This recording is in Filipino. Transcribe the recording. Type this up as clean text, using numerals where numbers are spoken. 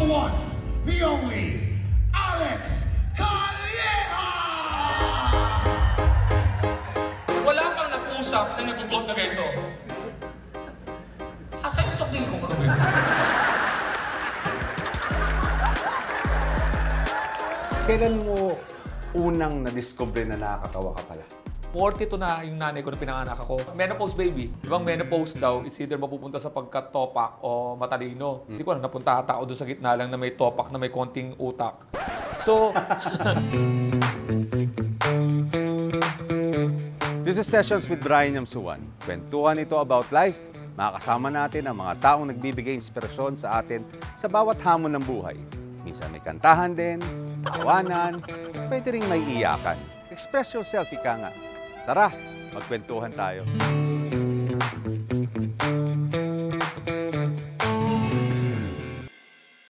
one, the only, Alex Calleja! Wala pang nag-usap na nagugot na ganito. Asa yung sok din ko kagabi? Kailan mo unang na-discover na nakakatawa ka pala? 42 na yung nanay ko na pinanganak ako. Menopause baby. Ibang menopause daw, it's either mapupunta sa pagka-topak o matalino. Hindi ko alam, napunta ata ako doon sa gitna lang na may topak na may konting utak. So, This is Sessions with Brian Yamsuan. Kwentuhan ito about life. Makakasama natin ang mga taong nagbibigay inspirasyon sa atin sa bawat hamon ng buhay. Minsan may kantahan din, tawanan, pwede rin may iyakan. Express yourself, ika nga. Tara, magkwentuhan tayo.